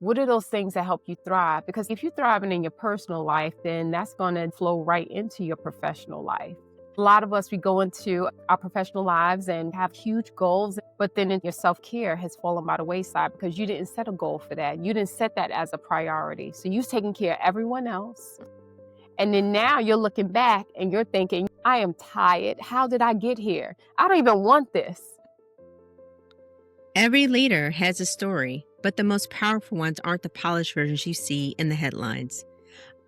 What are those things that help you thrive? Because if you're thriving in your personal life, then that's going to flow right into your professional life. A lot of us, we go into our professional lives and have huge goals, but then your self-care has fallen by the wayside because you didn't set a goal for that. You didn't set that as a priority. So you've taken care of everyone else. And then now you're looking back and you're thinking, I am tired. How did I get here? I don't even want this. Every leader has a story, but the most powerful ones aren't the polished versions you see in the headlines.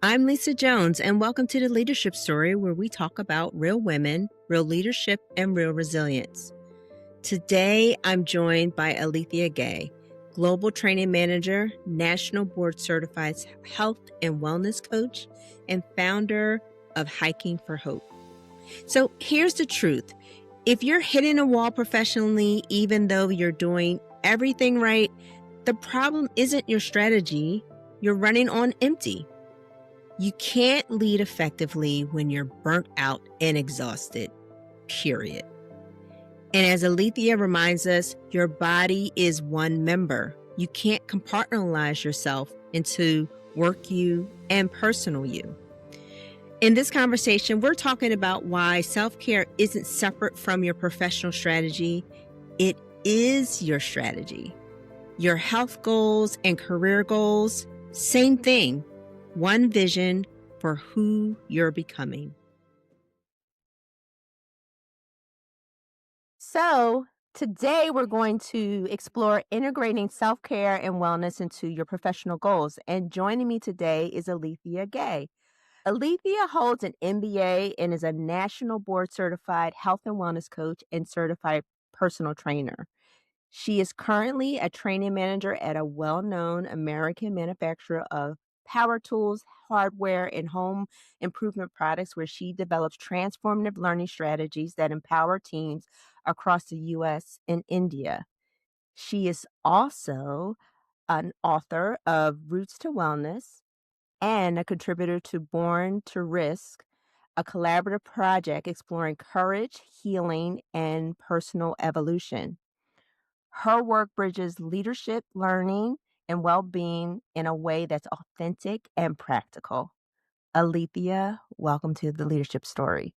I'm Lisa Jones, and welcome to the Leadership Story, where we talk about real women, real leadership, and real resilience. Today, I'm joined by Elethia S, Global Training Manager, National Board Certified Health and Wellness Coach, and founder of Hiking for Hope. So here's the truth. If you're hitting a wall professionally, even though you're doing everything right, the problem isn't your strategy. You're running on empty. You can't lead effectively when you're burnt out and exhausted, period. And as Elethia reminds us, your body is one member. You can't compartmentalize yourself into work you and personal you. In this conversation, we're talking about why self-care isn't separate from your professional strategy. It is your strategy. Your health goals and career goals, same thing. One vision for who you're becoming. So today we're going to explore integrating self-care and wellness into your professional goals. And joining me today is Elethia S. Elethia holds an MBA and is a national board certified health and wellness coach and certified personal trainer. She is currently a training manager at a well-known American manufacturer of power tools, hardware, and home improvement products, where she develops transformative learning strategies that empower teams across the U.S. and India. She is also an author of Roots to Wellness and a contributor to Born to Risk, a collaborative project exploring courage, healing, and personal evolution. Her work bridges leadership, learning, and well-being in a way that's authentic and practical. Elethia, welcome to the Leadership Story.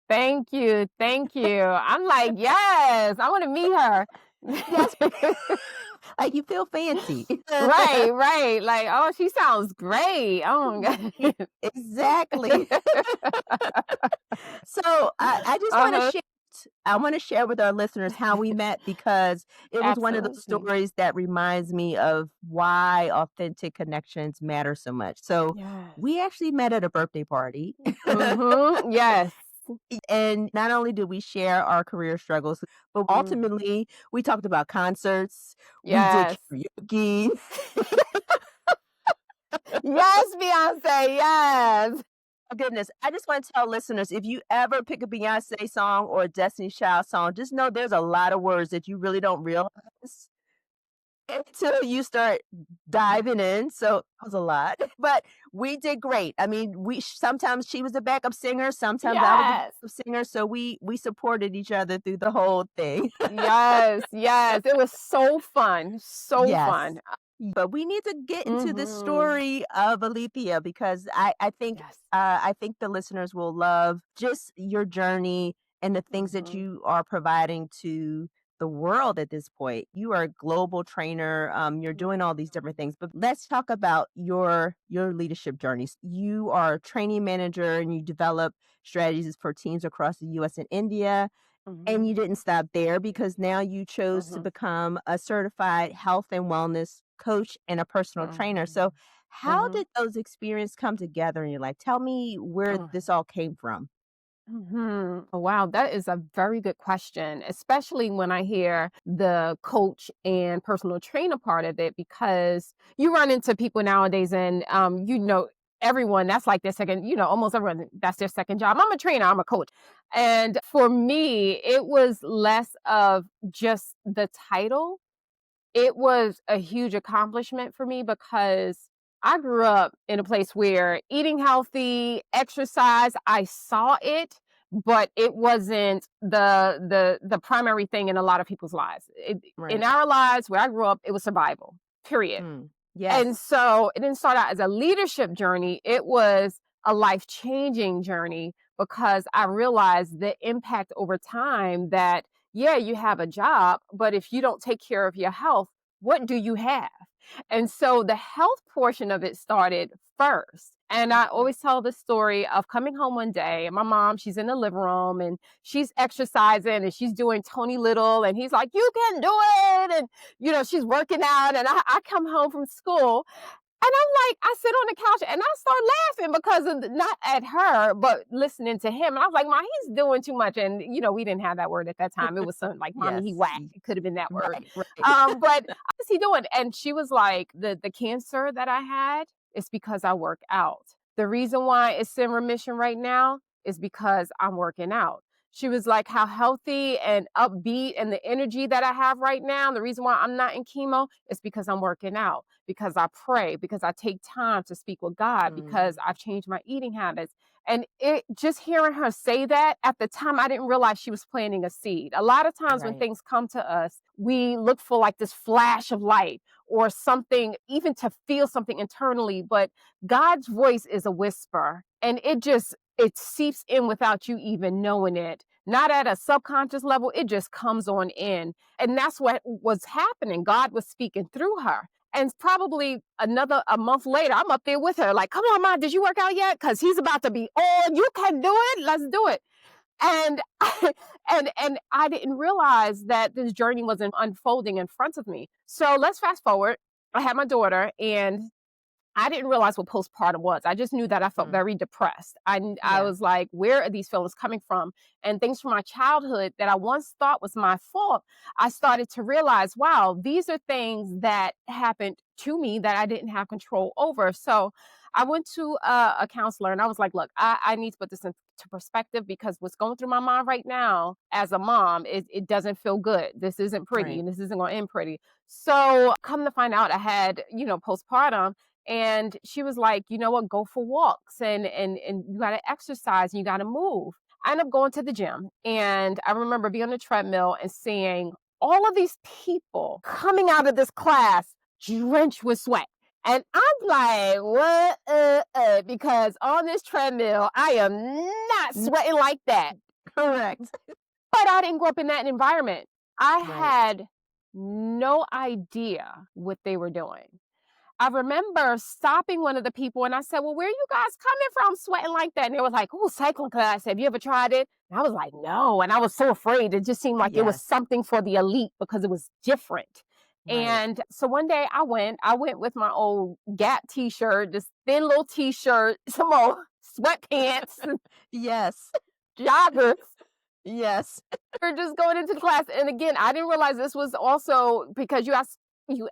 Thank you. Thank you. I'm like, yes, I want to meet her. Yes. Like you feel fancy. Right. Like, oh, she sounds great. Oh my God. Exactly. So I just want to share. I want to share with our listeners how we met, because it was one of those Absolutely. stories that reminds me of why authentic connections matter so much. So Yes. we actually met at a birthday party. Yes. And not only did we share our career struggles, but ultimately we talked about concerts. We did Yes. karaoke. Yes, Beyonce. Yes. Oh, goodness. I just want to tell listeners, if you ever pick a Beyonce song or a Destiny's Child song, just know there's a lot of words that you really don't realize until you start diving in. So it was a lot, but we did great. I mean, sometimes she was the backup singer, sometimes I was the Yes. backup singer, so we supported each other through the whole thing. Yes. Yes. It was so fun. So Yes. fun. But we need to get into the story of Elethia, because I think Yes. I think the listeners will love just your journey and the things that you are providing to the world at this point. You are a global trainer. You're doing all these different things. But let's talk about your leadership journeys. You are a training manager and you develop strategies for teams across the US and India. And you didn't stop there, because now you chose to become a certified health and wellness coach and a personal trainer. So how did those experiences come together in your life? Tell me where this all came from. Oh, wow, that is a very good question, especially when I hear the coach and personal trainer part of it, because you run into people nowadays and, everyone, that's like their second, almost everyone, that's their second job. I'm a trainer, I'm a coach. And for me, it was less of just the title. It was a huge accomplishment for me because I grew up in a place where eating healthy, exercise, I saw it, but it wasn't the primary thing in a lot of people's lives. In Right. our lives, where I grew up, it was survival. period. Yes. And so it didn't start out as a leadership journey. It was a life-changing journey because I realized the impact over time that, yeah, you have a job, but if you don't take care of your health, what do you have? And so the health portion of it started first. And I always tell the story of coming home one day, and my mom, she's in the living room and she's exercising and she's doing Tony Little, and he's like, "You can do it." And, she's working out. And I come home from school and I'm like, I sit on the couch and I start laughing because of not at her, but listening to him. And I was like, "Ma, he's doing too much." And, we didn't have that word at that time. It was something like, "Mommy, he Yes. whack." It could have been that word. Right. Right. But what's he doing? And she was like, the cancer that I had is because I work out. The reason why it's in remission right now is because I'm working out. She was like, how healthy and upbeat and the energy that I have right now, the reason why I'm not in chemo is because I'm working out, because I pray, because I take time to speak with God, because I've changed my eating habits. And it just hearing her say that at the time, I didn't realize she was planting a seed. A lot of times when Right. things come to us, we look for like this flash of light or something, even to feel something internally. But God's voice is a whisper, and it seeps in without you even knowing it. Not at a subconscious level, it just comes on in. And that's what was happening. God was speaking through her. And probably a month later, I'm up there with her, like, "Come on, Mom, did you work out yet? Because he's about to be on. You can do it. Let's do it." And and I didn't realize that this journey was unfolding in front of me. So let's fast forward. I had my daughter, and I didn't realize what postpartum was. I just knew that I felt Mm. very depressed. I Yeah. was like, where are these feelings coming from? And things from my childhood that I once thought was my fault, I started to realize, wow, these are things that happened to me that I didn't have control over. So I went to a counselor and I was like, look, I need to put this into perspective because what's going through my mind right now as a mom, it doesn't feel good. This isn't pretty Right. and this isn't going to end pretty. So come to find out, I had, postpartum. And she was like, "You know what? Go for walks and you got to exercise and you got to move." I ended up going to the gym, and I remember being on the treadmill and seeing all of these people coming out of this class drenched with sweat. And I'm like, what? Because on this treadmill, I am not N- sweating like that. Correct. But I didn't grow up in that environment. I Right. had no idea what they were doing. I remember stopping one of the people and I said, "Well, where are you guys coming from sweating like that?" And they was like, "Oh, cycling class. Have you ever tried it?" And I was like, "No." And I was so afraid. It just seemed like it was Yes. something for the elite because it was different. Right. And so one day I went with my old Gap t-shirt, this thin little t-shirt, some old sweatpants, Yes. joggers. Yes. We're just going into the class. And again, I didn't realize this was also because you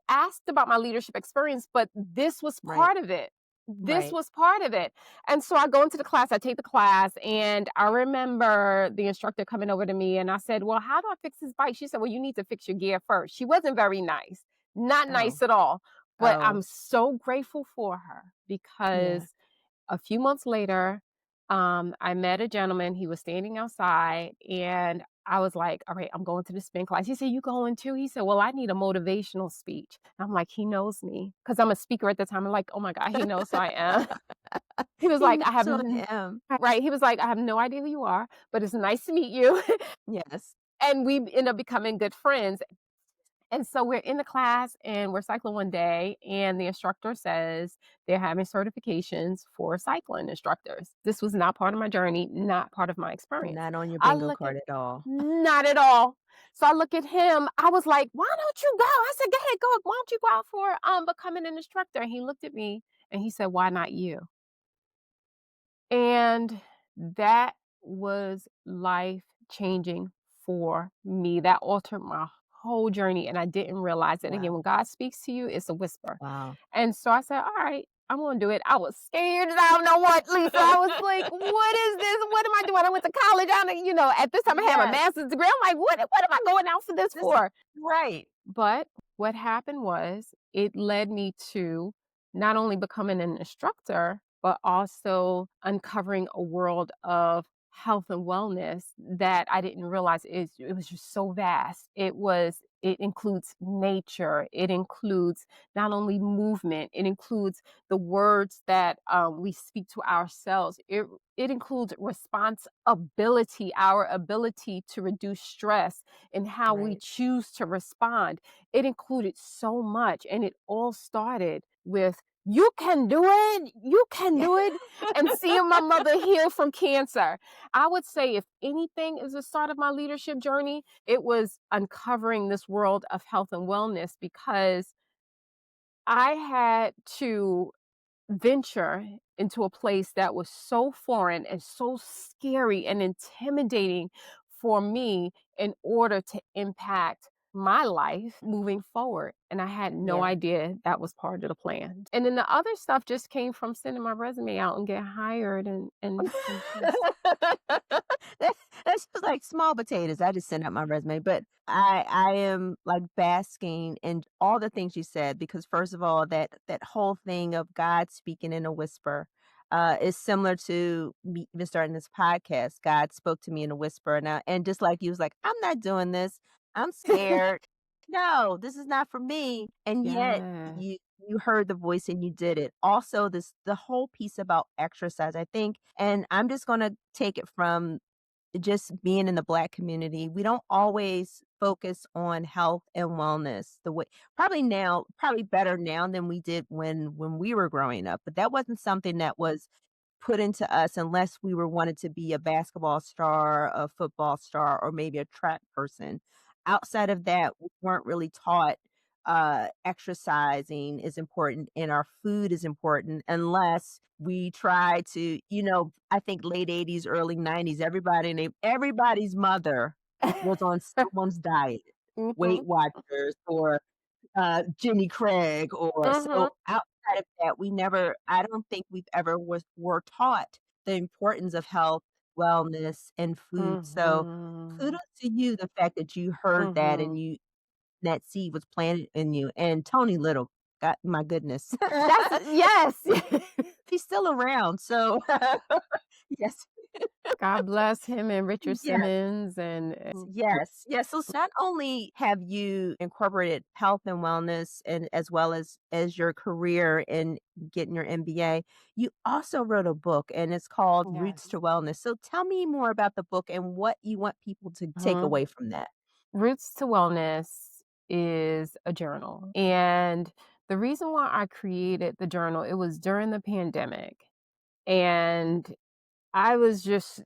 asked about my leadership experience, but this was Right. part of it. This Right. was part of it. And so I go into the class, I take the class, and I remember the instructor coming over to me and I said, "Well, how do I fix this bike?" She said, "Well, you need to fix your gear first." She wasn't very nice, not Oh. nice at all. But Oh. I'm so grateful for her Yeah. because a few months later, I met a gentleman. He was standing outside, and I was like, "All right, I'm going to the spin class." He said, "You going too?" He said, "Well, I need a motivational speech." I'm like, "He knows me," because I'm a speaker at the time. I'm like, "Oh my God, he knows who I am." He was He like, knows who I am. right. He was like, "I have no idea who you are, but it's nice to meet you." Yes. And we end up becoming good friends. And so we're in the class and we're cycling one day, and the instructor says they're having certifications for cycling instructors. This was not part of my journey, not part of my experience. Not on your I bingo look at card at all. Not at all. So I look at him. I was like, "Why don't you go?" I said, "Go ahead, go. Why don't you go out for becoming an instructor?" And he looked at me and he said, "Why not you?" And that was life changing for me. That altered my whole journey, and I didn't realize it. Again, Wow. when God speaks to you, it's a whisper. Wow. And so I said, "All right, I'm gonna do it." I was scared as I don't know what, Lisa. I was like, "What is this? What am I doing?" I went to college. At this time I had my Yes. master's degree. I'm like, what am I going out for this This is for? right. But what happened was it led me to not only becoming an instructor, but also uncovering a world of health and wellness that I didn't realize it was just so vast. It includes nature. It includes not only movement. It includes the words that we speak to ourselves. It includes responsibility, our ability to reduce stress and how we Right. choose to respond. It included so much, and it all started with "You can do it. You can do it," and seeing my mother heal from cancer. I would say if anything is the start of my leadership journey, it was uncovering this world of health and wellness because I had to venture into a place that was so foreign and so scary and intimidating for me in order to impact my life moving forward. And I had no Yeah. idea that was part of the plan. And then the other stuff just came from sending my resume out and get hired and just That that's just like small potatoes. I just sent out my resume, but I am like basking in all the things you said because first of all, that whole thing of God speaking in a whisper is similar to me even starting this podcast. God spoke to me in a whisper, and just like you was like, I'm not doing this. I'm scared. No, this is not for me. And yet yeah. you heard the voice and you did it. Also, this the whole piece about exercise, I think, and I'm just gonna take it from just being in the Black community. We don't always focus on health and wellness the way probably better now than we did when we were growing up. But that wasn't something that was put into us unless we were wanted to be a basketball star, a football star, or maybe a track person. Outside of that, we weren't really taught exercising is important and our food is important unless we try to, I think late 80s, early 90s, everybody's mother was on someone's diet, Mhm. Weight Watchers or Jenny Craig or Mhm. so outside of that, I don't think we've ever were taught the importance of health, wellness, and food. So kudos Mhm. to you, the fact that you heard that and Mhm. that seed was planted in you. And Tony Little, God, my goodness. That's yes. He's still around. So yes. God bless him and Richard Yes. Simmons and Yes, yes. So not only have you incorporated health and wellness and as well as your career in getting your MBA, you also wrote a book and it's called Roots yes. to Wellness. So tell me more about the book and what you want people to take Mhm. away from that. Roots to Wellness is a journal. And the reason why I created the journal, it was during the pandemic. And I was just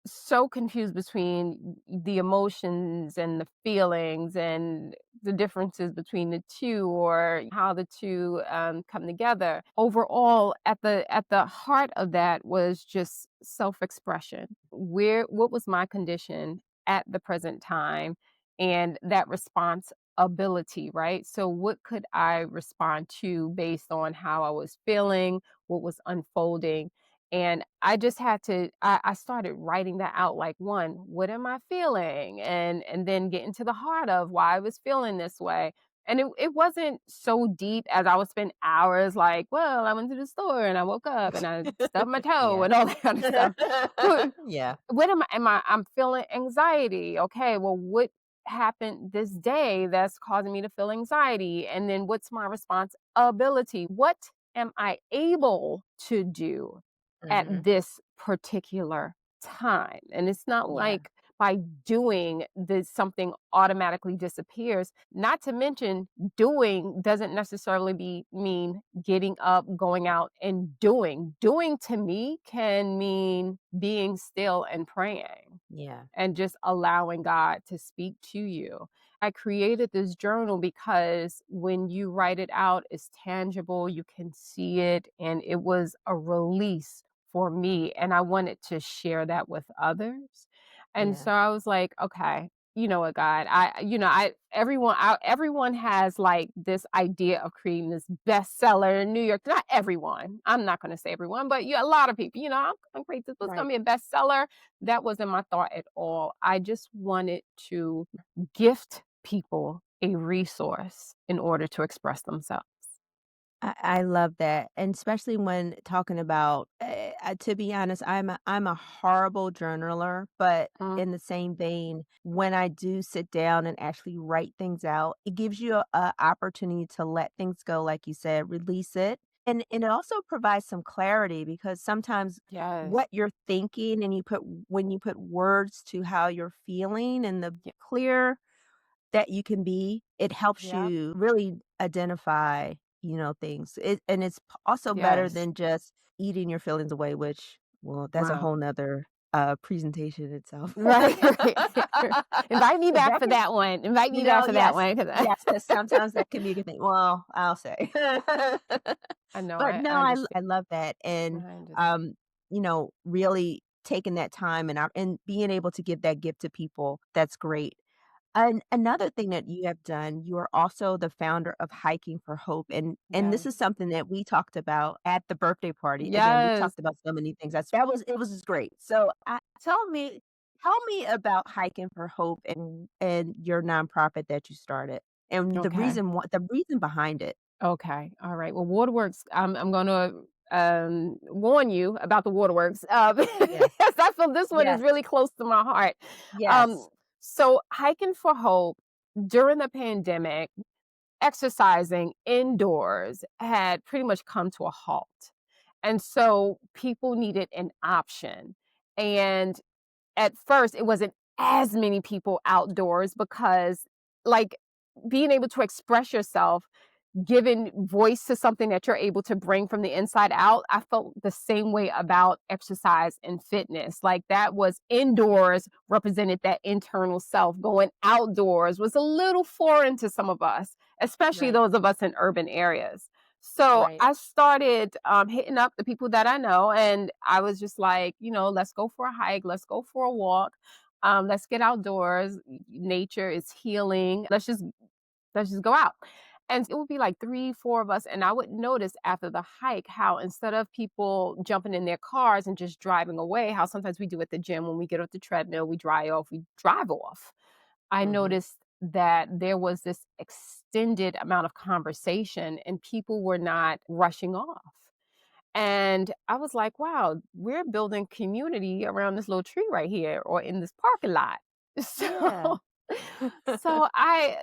so confused between the emotions and the feelings and the differences between the two or how the two come together. Overall, at the heart of that was just self-expression. What was my condition at the present time and that responsibility, right? So what could I respond to based on how I was feeling, what was unfolding, and I just had to I started writing that out like, 1, what am I feeling? And then get into the heart of why I was feeling this way. And it wasn't so deep as I would spend hours like, well, I went to the store and I woke up and I stubbed my toe Yeah. and all that kind of stuff. But Yeah. what I'm feeling anxiety. Okay, well, what happened this day that's causing me to feel anxiety? And then what's my responsibility? What am I able to do at Hmm. this particular time? And it's not Yeah. like by doing this something automatically disappears. Not to mention doing doesn't necessarily mean getting up, going out and doing. Doing to me can mean being still and praying Yeah. and just allowing God to speak to you. I created this journal because when you write it out, it's tangible, you can see it, and it was a release for me. And I wanted to share that with others. And Yeah. so I was like, okay, you know what, God, everyone has like this idea of creating this bestseller in New York. Not everyone. I'm not going to say everyone, but a lot of people, I'm going to create this. It's going Right. to be a bestseller. That wasn't my thought at all. I just wanted to gift people a resource in order to express themselves. I love that, and especially when talking about, To be honest, I'm a horrible journaler, but Mm, in the same vein, when I do sit down and actually write things out, it gives you a opportunity to let things go, like you said, release it. And it also provides some clarity because sometimes yes. what you're thinking and when you put words to how you're feeling and the Yeah. clear that you can be, it helps Yep. you really identify, things. And it's also better Yes. than just eating your feelings away, which, well, that's a Wow. whole nother presentation itself. Right, right. Invite me 'Cause back that for can, that one. Invite me back for that yes, one, 'cause yes, because sometimes that can be a good thing. Well, I'll say. I know, But no, I understand. I love that. I And, understand. really taking that time and being able to give that gift to people, that's great. Another thing that you have done, you are also the founder of Hiking for Hope, and this Yes. is something that we talked about at the birthday party. Again, we Yes. talked about so many things. It was just great. So, tell me about Hiking for Hope and your nonprofit that you started, and Okay. the reason behind it. Okay. All right. Well, waterworks, I'm gonna, warn you about the waterworks, Yes. because I feel this one is Yes. really close to my heart. Um, Yes. so Hiking for Hope during the pandemic, exercising indoors had pretty much come to a halt. And so people needed an option. And at first, it wasn't as many people outdoors because, like, being able to express yourself, giving voice to something that you're able to bring from the inside out, I felt the same way about exercise and fitness. Like that was indoors represented that internal self. Going outdoors was a little foreign to some of us, especially Right. those of us in urban areas. So Right. I started hitting up the people that I know, and I was just like, let's go for a hike, let's go for a walk, let's get outdoors. Nature is healing. Let's just go out. And it would be like 3, 4 of us, and I would notice after the hike how instead of people jumping in their cars and just driving away, how sometimes we do at the gym when we get off the treadmill, we drive off. I Mhm. noticed that there was this extended amount of conversation and people were not rushing off. And I was like, wow, we're building community around this little tree right here or in this parking lot. Yeah. So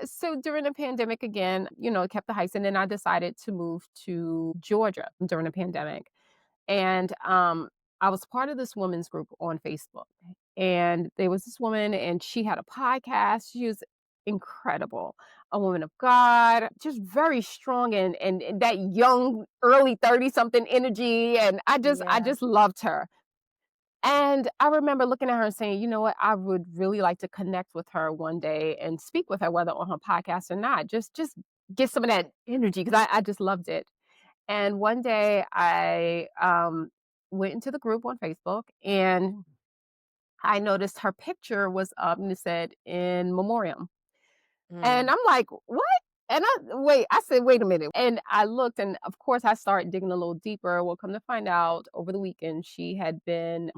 so during the pandemic again, kept the hikes, and then I decided to move to Georgia during the pandemic. And I was part of this women's group on Facebook. And there was this woman and she had a podcast. She was incredible. A woman of God, just very strong and that young early 30 something energy, and I Yeah. just loved her. And I remember looking at her and saying, "You know what? I would really like to connect with her one day and speak with her, whether on her podcast or not. Just get some of that energy because I just loved it." And one day I went into the group on Facebook and I noticed her picture was up and it said in memoriam. And Mm. I'm like, "What?" And I said, "Wait a minute." And I looked and of course I started digging a little deeper. Well, come to find out over the weekend,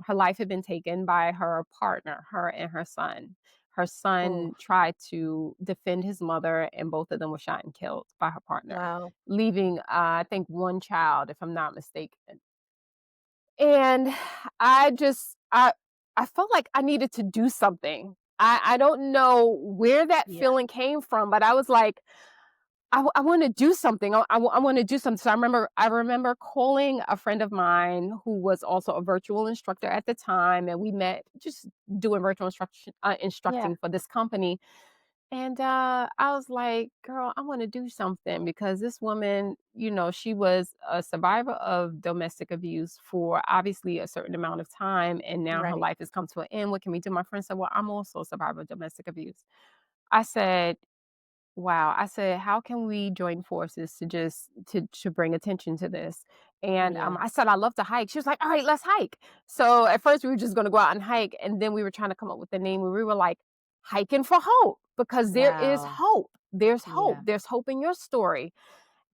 her life had been taken by her partner, her and her son. Her Oh, son tried to defend his mother and both of them were shot and killed by her partner, wow. leaving, I think one child, if I'm not mistaken. And I just I felt like I needed to do something. I don't know where that Yeah. feeling came from, but I was like, I want to do something. I want to do something. So I remember calling a friend of mine who was also a virtual instructor at the time, and we met just doing virtual Yeah. instructing for this company. And I was like, girl, I want to do something because this woman, she was a survivor of domestic abuse for obviously a certain amount of time. And now her Right. life has come to an end. What can we do? My friend said, well, I'm also a survivor of domestic abuse. I said, wow. I said, how can we join forces to just to bring attention to this? And Yeah. I said, I love to hike. She was like, all right, let's hike. So at first we were just going to go out and hike, and then we were trying to come up with a name. And we were like, hiking for hope, because there is Wow. hope. There's hope. Yeah. There's hope in your story.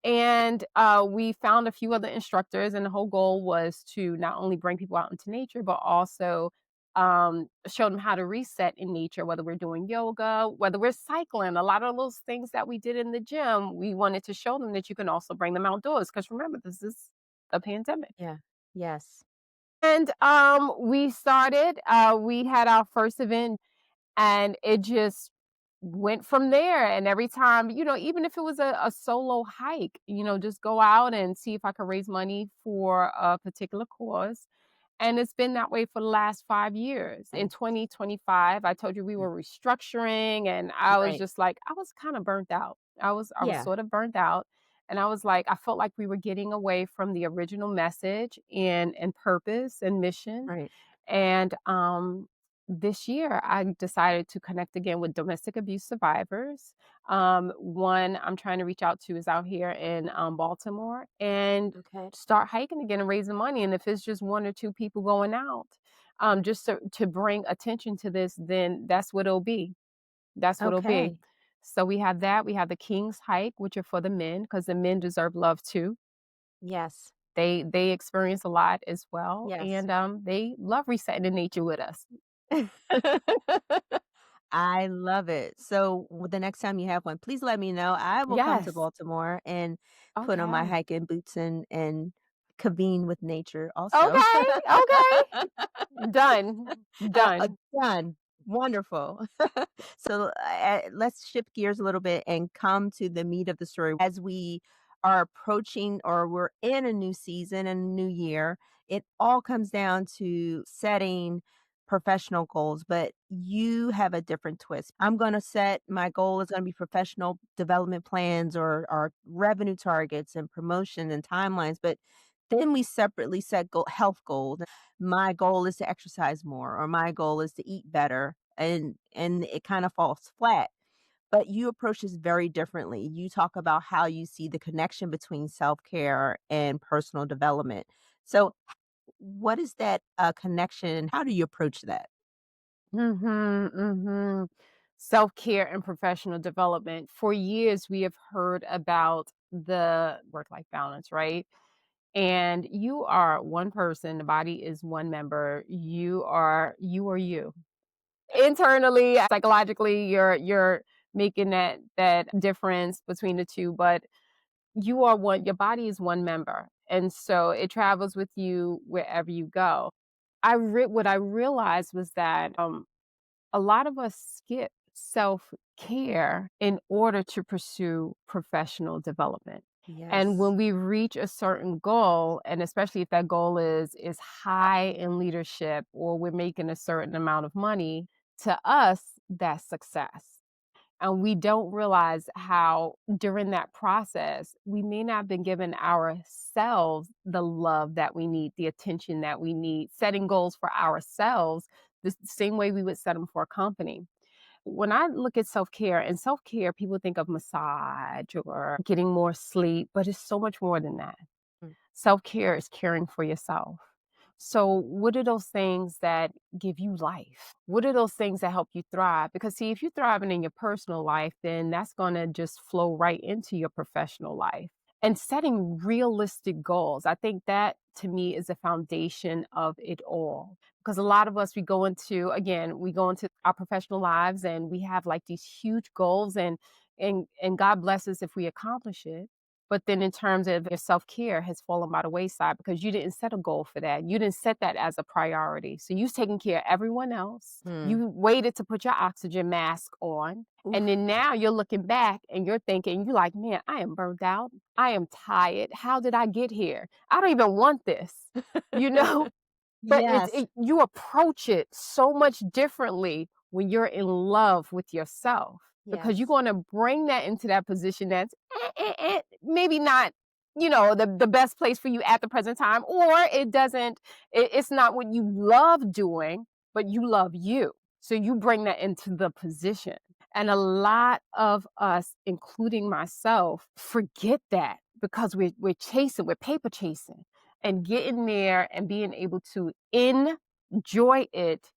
And we found a few other instructors, and the whole goal was to not only bring people out into nature, but also show them how to reset in nature, whether we're doing yoga, whether we're cycling. A lot of those things that we did in the gym, we wanted to show them that you can also bring them outdoors. Because remember, this is a pandemic. Yeah. Yes. And we started, we had our first event and it just went from there. And every time, even if it was a solo hike, just go out and see if I could raise money for a particular cause. And it's been that way for the last 5 years. In Okay. 2025, I told you we Mm. were restructuring, and I was Right. just like, I was kind of burnt out. I was Yeah. sort of burnt out. And I was like, I felt like we were getting away from the original message and purpose and mission. Right. And this year, I decided to connect again with domestic abuse survivors. One I'm trying to reach out to is out here in Baltimore, and Okay. start hiking again and raising money. And if it's just one or two people going out, just to bring attention to this, then that's what it'll be. That's what it'll be. Okay. So we have that. We have the King's Hike, which are for the men because the men deserve love too. Yes. They experience a lot as well, Yes. and they love resetting in nature with us. I love it. So the next time you have one, please let me know. I will come to Yes. Baltimore and put on my Okay. hiking boots and convene with nature also. Okay. Okay. Done. Uh, Done. done. Wonderful. So let's shift gears a little bit and come to the meat of the story. As we are approaching or we're in a new season and a new year, it all comes down to setting professional goals, but you have a different twist. I'm going to set my goal is going to be professional development plans or revenue targets and promotion and timelines, but then we separately set health goals. My goal is to exercise more or my goal is to eat better and it kind of falls flat. But you approach this very differently. You talk about how you see the connection between self-care and personal development. So what is that connection? How do you approach that? Mhm. Mhm. Self-care and professional development. For years we have heard about the work-life balance, right? And you are one person, the body is one member. You are you. Internally, psychologically, you're making that difference between the two, but you are one, your body is one member. And so it travels with you wherever you go. What I realized was that a lot of us skip self care in order to pursue professional development. And Yes. when we reach a certain goal, and especially if that goal is high in leadership or we're making a certain amount of money, to us, that's success. And we don't realize how during that process, we may not have been giving ourselves the love that we need, the attention that we need, setting goals for ourselves the same way we would set them for a company. When I look at self-care, and self-care, people think of massage or getting more sleep, but it's so much more than that. Mm. Self-care is caring for yourself. So, what are those things that give you life? What are those things that help you thrive? Because, see, if you're thriving in your personal life, then that's going to just flow right into your professional life. And setting realistic goals, I think that to me is the foundation of it all. Because a lot of us, we go into our professional lives and we have like these huge goals, and God bless us if we accomplish it. But then in terms of your self-care has fallen by the wayside because you didn't set a goal for that. You didn't set that as a priority. So you've taken care of everyone else. Mm. You waited to put your oxygen mask on. And Oof. then now you're looking back and you're thinking, you're like, man, I am burnt out. I am tired. How did I get here? I don't even want this, you know? But Yes. you approach it so much differently when you're in love with yourself, because you're Yes. gonna bring that into that position that's maybe not, the best place for you at the present time, or it's not what you love doing, but you love you. So you bring that into the position. And a lot of us, including myself, forget that because we're paper chasing, and getting there and being able to enjoy it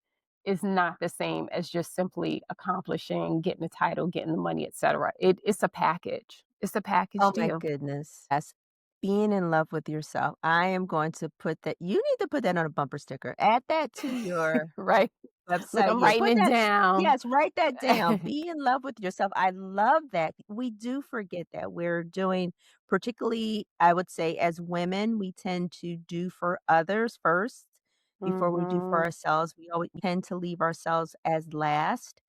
is not the same as just simply accomplishing, getting the title, getting the money, etc. It's a package. It's a package Oh my deal. goodness. Yes. Being in love with yourself. I am going to put that you need to put that on a bumper sticker. Add that to your Right? Look, website. I'm Yeah, writing put it that down. yes, write that down. Be in love with yourself. I love that. We do forget that. We're doing particularly, I would say, as women, we tend to do for others first before we do for Mhm. ourselves. We always tend to leave ourselves as last.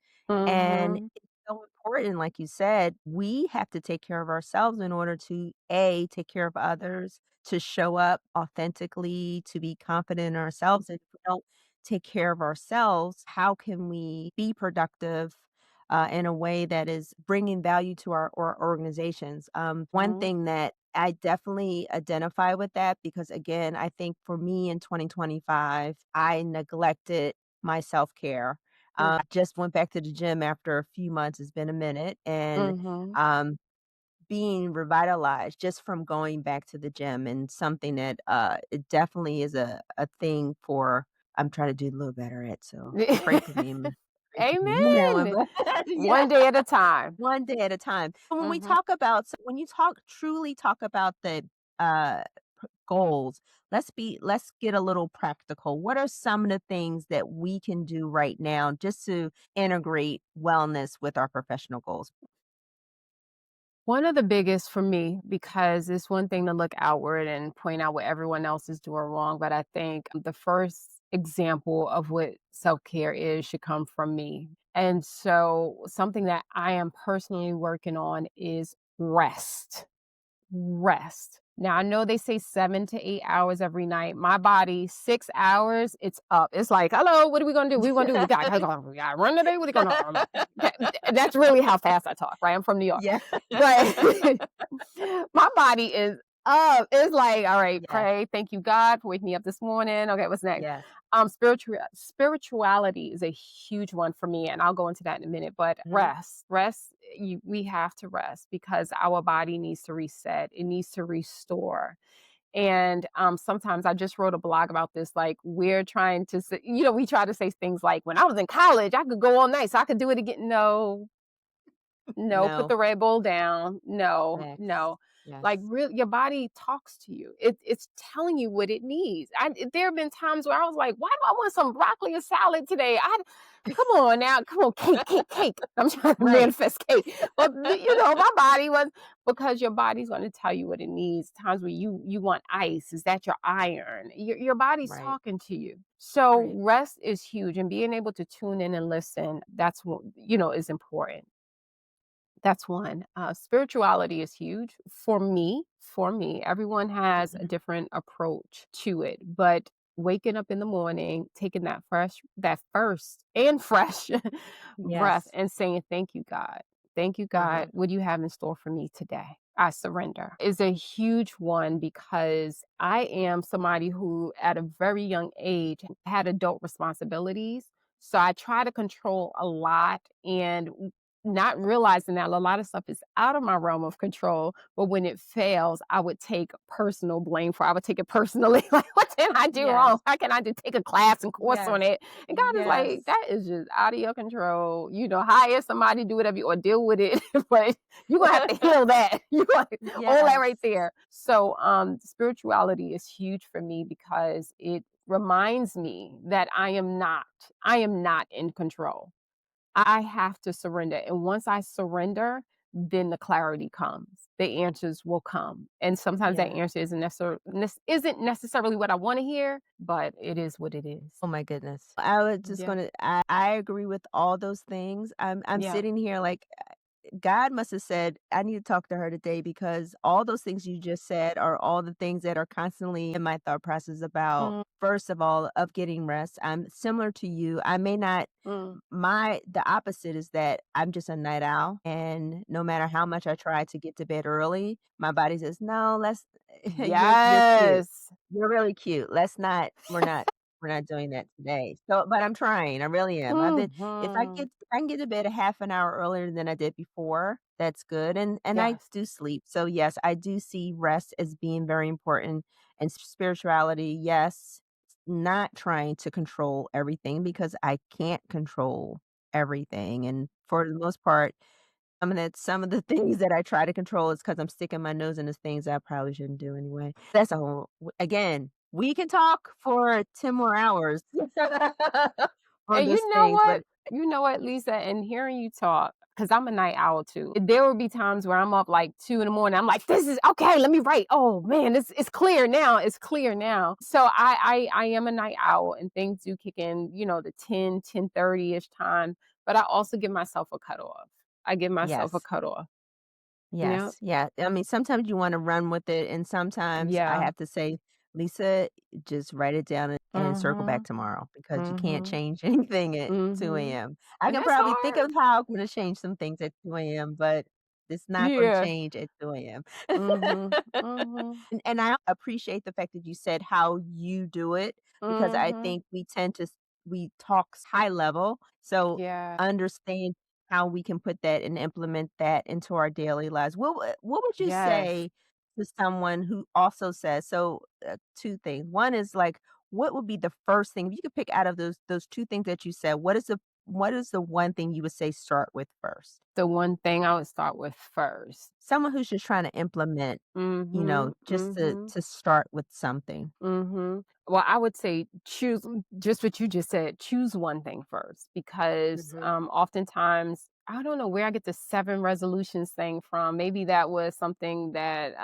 And Mhm. it's so important, like you said, we have to take care of ourselves in order to A, take care of others, to show up authentically, to be confident in ourselves. And if we don't take care of ourselves, how can we be productive in a way that is bringing value to our organizations? One Mhm. thing that I definitely identify with that because, again, I think for me in 2025, I neglected my self care. I just went back to the gym after a few months. It's been a minute, and Mhm. um, being revitalized just from going back to the gym, and something that it definitely is a thing for. I'm trying to do a little better at. So pray for me. Pray for me on that one, Amen. but yeah, One day at a time. one day at a time. When we Mhm. talk about, so when you truly talk about the uh goals, let's get a little practical. What are some of the things that we can do right now just to integrate wellness with our professional goals? One of the biggest for me, because it's one thing to look outward and point out what everyone else is doing wrong, but I think the first example of what self-care is should come from me. And so something that I am personally working on is rest. Rest. Now, I know they say 7 to 8 hours every night. My body, 6 hours, it's up. It's like, "Hello, what are we gonna do? What we gonna do? We gotta run today? What are you gonna run?" That's really how fast I talk, right? I'm from New York. Yeah. But my body is up. It's like, "All right, Yes. pray. Thank you, God, for waking me up this morning. Okay, what's next?" Yes. Spirituality is a huge one for me, and I'll go into that in a minute, but Mhm. we have to rest because our body needs to reset. It needs to restore. And sometimes I just wrote a blog about this. Like we're trying to say, we try to say things like, when I was in college, I could go all night, so I could do it again. No, no, put No. the Red Bull down. No, Next. no. Like Yes. real your body talks to you. It's telling you what it needs. There have been times where I was like, why do I want some broccoli and salad today? I Come on now, come on, cake, cake, cake. I'm trying to Right. manifest cake. But my body was, because your body's going to tell you what it needs. Times where you want ice. Is that your iron? Your body's Right. talking to you. So Right. rest is huge, and being able to tune in and listen, that's what is important. That's one. Spirituality is huge for me. For me, everyone has a Mhm. different approach to it, but waking up in the morning, taking that first and fresh breath Yes. and saying, "Thank you, God. Thank you, God. Mhm. What do you have in store for me today? I surrender," is a huge one because I am somebody who, at a very young age, had adult responsibilities. So I try to control a lot, and not realizing that a lot of stuff is out of my realm of control, but when it fails, I would take personal blame for it. I would take it personally, like, "What did I do wrong? Yes. How can I just take a class and course on Yes. it?" And God is like, Yes. "That is just out of your control. Hire somebody, do whatever you or deal with it, but you're gonna have to heal that." You all that right Yes. there. So spirituality is huge for me because it reminds me that I am not in control. I have to surrender. And once I surrender, then the clarity comes. The answers will come. And sometimes that Yes. answer isn't necessarily what I want to hear, but it is what it is. Oh my goodness. I was just Yeah. gonna I agree with all those things. I'm Yeah. sitting here like God must have said, I need to talk to her today because all those things you just said are all the things that are constantly in my thought process about, Mm, first of all, of getting rest. I'm similar to you. I may not mm. the opposite is that I'm just a night owl, and no matter how much I try to get to bed early, my body says, "No, let's you're cute. Yes. You're really cute. Let's not we're not doing that today." So, but I'm trying. I really am. I've been Mhm. if I can get to bed a half an hour earlier than I did before, that's good. And I Yes. do sleep. So yes, I do see rest as being very important, and spirituality, yes, not trying to control everything because I can't control everything. And for the most part, some of the things that I try to control is because I'm sticking my nose into things I probably shouldn't do anyway. That's a whole again, we can talk for 10 more hours on And those you know things, what? but You know what, Lisa, and hearing you talk, because I'm a night owl too. There will be times where I'm up like 2 in the morning. I'm like, this is okay, let me write. Oh man, it's clear now. It's clear now. So I am a night owl, and things do kick in, the 10:30-ish time. But I also give myself a cutoff. I give myself a Yes. cutoff. Yeah. Yes, yeah. I mean, sometimes you wanna run with it, and sometimes I Yeah. have to say, "Lisa, just write it down and circle back Mhm. tomorrow because you can't Mhm. change anything at 2 Mhm. AM." I And can that's probably think hard. of how I'm gonna change some things at 2 AM, but it's not gonna Yeah. change at 2 AM. Mhm. Mhm. And I appreciate the fact that you said how you do it because I Mhm. think we tend to we talk high level, so Yeah. understand how we can put that and implement that into our daily lives. What would you Yes. say to someone who also says so? Two things. One is like, what would be the first thing if you could pick out of those two things that you said? What is the one thing you would say start with first? The one thing I would start with first. Someone who's just trying to implement, Mhm. just to Mhm. start with something. Mhm. Well, I would say choose just what you just said, choose one thing first because Mhm. oftentimes I don't know where I get the 7 resolutions thing from. Maybe that was something that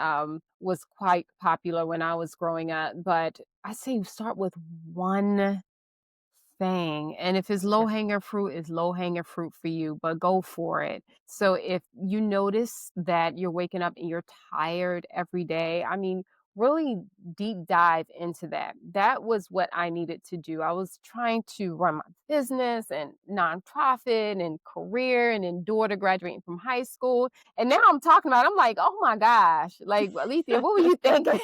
was quite popular when I was growing up, but I say start with one thing. And if it's low Yeah. hanging fruit, it's low hanging fruit for you, but go for it. So if you notice that you're waking up and you're tired every day, I mean, really deep dive into that. That was what I needed to do. I was trying to run my business and nonprofit and career and then daughter graduating from high school. And now I'm talking about, I'm like, oh my gosh, like Alethea, what were you thinking?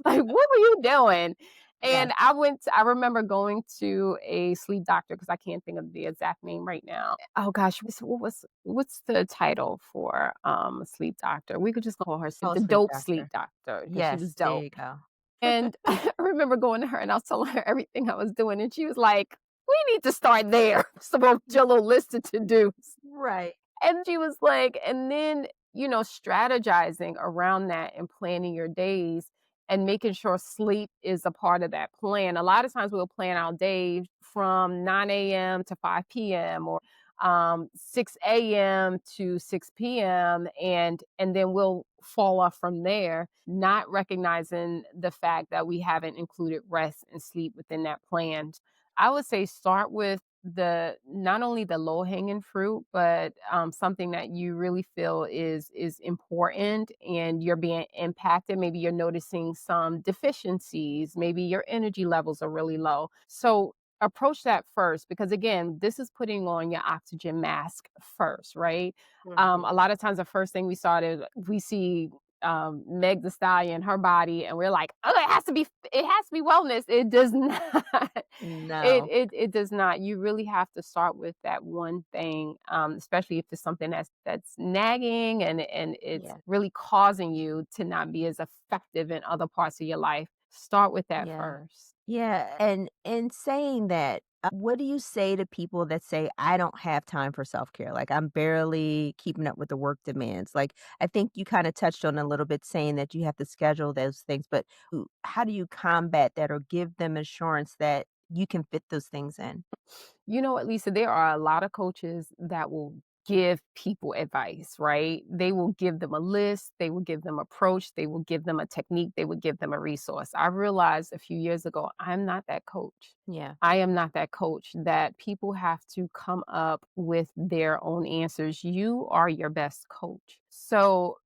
Like, what were you doing? Yes. And I remember going to a sleep doctor because I can't think of the exact name right now. Oh gosh, what's the title for a sleep doctor? We could just call her Oh, the sleep dope sleep doctor. doctor because she was Yes, there dope. you go. And I remember going to her and I was telling her everything I was doing, and she was like, "We need to start there." So your little list of to dos. Right. And she was like, and then, strategizing around that and planning your days and making sure sleep is a part of that plan. A lot of times we'll plan our day from 9 a.m. to 5 p.m. or 6 a.m. to 6 p.m. and then we'll fall off from there, not recognizing the fact that we haven't included rest and sleep within that plan. I would say start with the not only the low hanging fruit, but something that you really feel is important, and you're being impacted. Maybe you're noticing some deficiencies. Maybe your energy levels are really low. So approach that first, because again, this is putting on your oxygen mask first, right? A Mhm. lot of times, the first thing we see Meg the Stallion, her body, and we're like, oh, it has to be wellness. It does not. No. It does not. You really have to start with that one thing, especially if it's something that's nagging and it's Yeah. really causing you to not be as effective in other parts of your life. Start with that Yeah. first. Yeah, and in saying that, what do you say to people that say, "I don't have time for self-care, like, I'm barely keeping up with the work demands?" Like, I think you kinda touched on a little bit saying that you have to schedule those things, but how do you combat that or give them assurance that you can fit those things in? You know what, Lisa? There are a lot of coaches that will give people advice, right? They will give them a list, they will give them approach, they will give them a technique, they will give them a resource. I realized a few years ago, I'm not that coach. Yeah. I am not that coach, that people have to come up with their own answers. You are your best coach. So,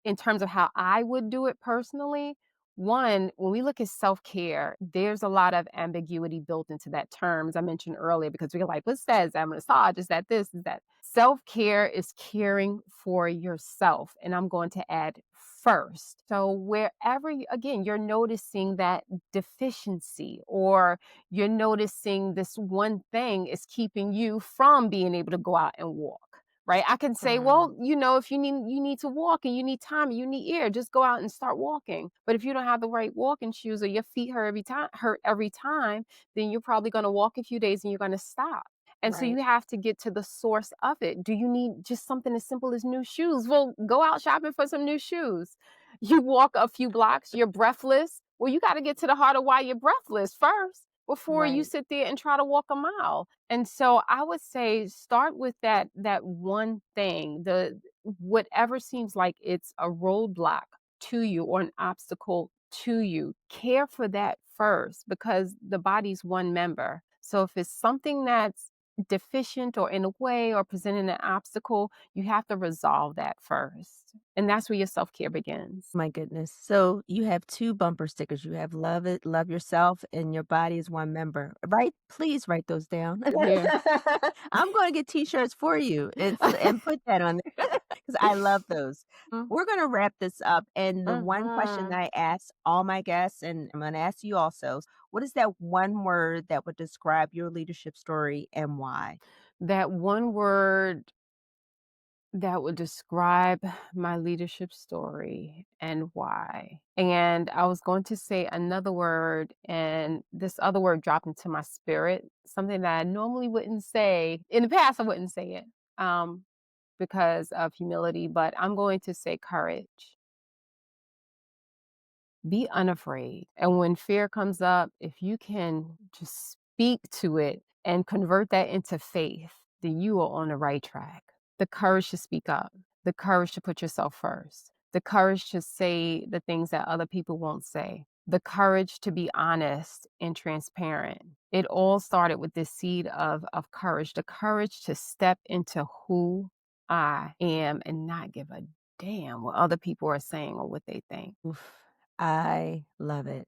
in terms of how I would do it personally, one, when we look at self care, there's a lot of ambiguity built into that term, as I mentioned earlier, because we're like, what's that? Is that massage? Is that this? Is that? Self care is caring for yourself. And I'm going to add first. So, wherever, again, you're noticing that deficiency, or you're noticing this one thing is keeping you from being able to go out and walk. Right. I can say, Mm, well, if you need to walk and you need time and you need air, just go out and start walking. But if you don't have the right walking shoes, or your feet hurt every time, then you're probably going to walk a few days and you're going to stop. And so you right. have to get to the source of it. Do you need just something as simple as new shoes? Well, go out shopping for some new shoes. You walk a few blocks, you're breathless. Well, you got to get to the heart of why you're breathless first. before you Right. sit there and try to walk a mile. And so I would say start with that one thing, the whatever seems like it's a roadblock to you or an obstacle to you. Care for that first because the body's one member. So if it's something that's deficient or in the way or presenting an obstacle, you have to resolve that first. And that's where your self-care begins. My goodness. So you have two bumper stickers. You have love it, love yourself, and your body is one member. Right? Please write those down. Yeah. I'm going to get t-shirts for you and put that on there because I love those. We're going to wrap this up. And the one question Mhm. that I ask all my guests, and I'm going to ask you also, what is that one word that would describe your leadership story and why? That one word that would describe my leadership story and why. And I was going to say another word, and this other word dropped into my spirit, something that I normally wouldn't say. In the past, I wouldn't say it because of humility, but I'm going to say courage. Be unafraid. And when fear comes up, if you can just speak to it and convert that into faith, then you are on the right track. The courage to speak up, the courage to put yourself first, the courage to say the things that other people won't say, the courage to be honest and transparent. It all started with this seed of courage, the courage to step into who I am and not give a damn what other people are saying or what they think. Oof, I love it.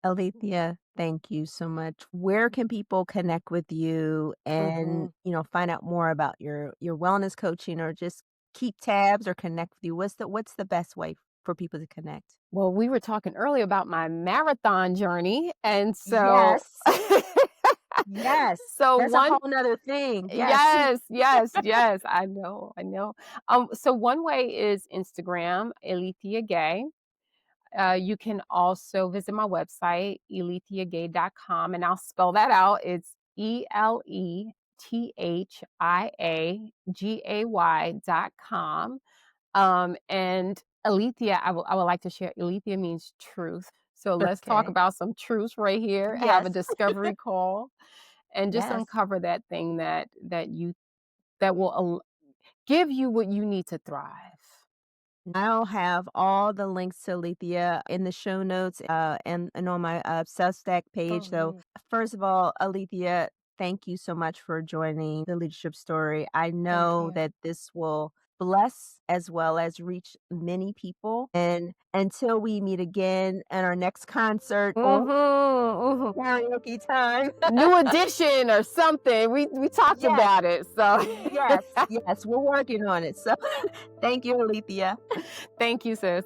Alethea, thank you so much. Where can people connect with you and, Mhm. find out more about your wellness coaching or just keep tabs or connect with you? What's the best way for people to connect? Well, we were talking earlier about my marathon journey, and so Yes. Yes. so That's a one whole nother thing. Yes. yes, yes, yes, I know, I know. So one way is Instagram, Elethia Gay. You can also visit my website, elethiagay.com, and I'll spell that out. It's ELETHIAGAY.com. And Alethea, I would like to share. Alethea means truth. So let's talk Okay. about some truths right here. Have a Yes. discovery call and just Yes. uncover that thing that will give you what you need to thrive. I'll have all the links to Alethea in the show notes and on my Substack page. Oh, So, yeah. first of all, Alethea, thank you so much for joining the leadership story. I Thank know you. that this will bless as well as reach many people. And until we meet again at our next concert or Mhm. karaoke time. New edition or something. We talked Yes, about it. So yes, yes, we're working on it. So, thank you, Alethea. thank you, sis.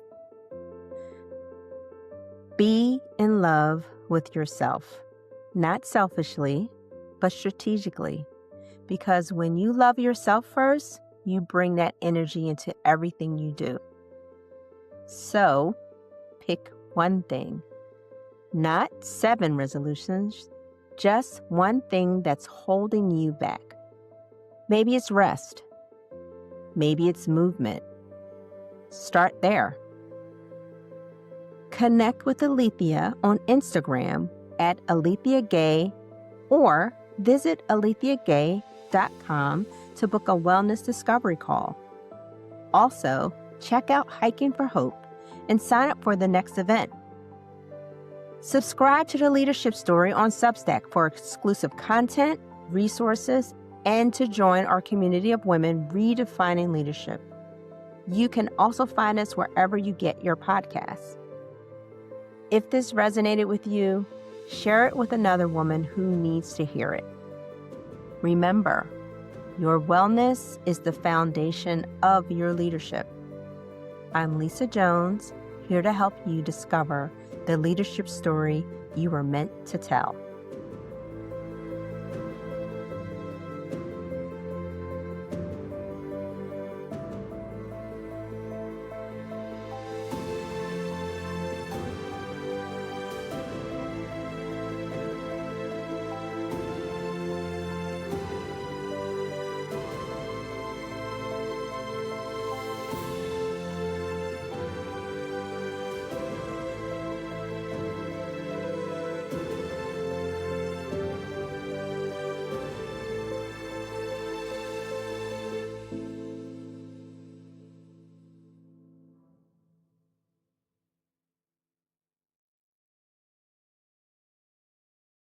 Be in love with yourself, not selfishly, but strategically. Because when you love yourself first, you bring that energy into everything you do. So pick one thing, not 7 resolutions, just one thing that's holding you back. Maybe it's rest. Maybe it's movement. Start there. Connect with Alethea on Instagram at Alethea Gay or visit alethiagay.com to book a wellness discovery call. Also, check out Hiking for Hope and sign up for the next event. Subscribe to the Leadership Story on Substack for exclusive content, resources, and to join our community of women redefining leadership. You can also find us wherever you get your podcasts. If this resonated with you, share it with another woman who needs to hear it. Remember, your wellness is the foundation of your leadership. I'm Lisa Jones, here to help you discover the leadership story you were meant to tell.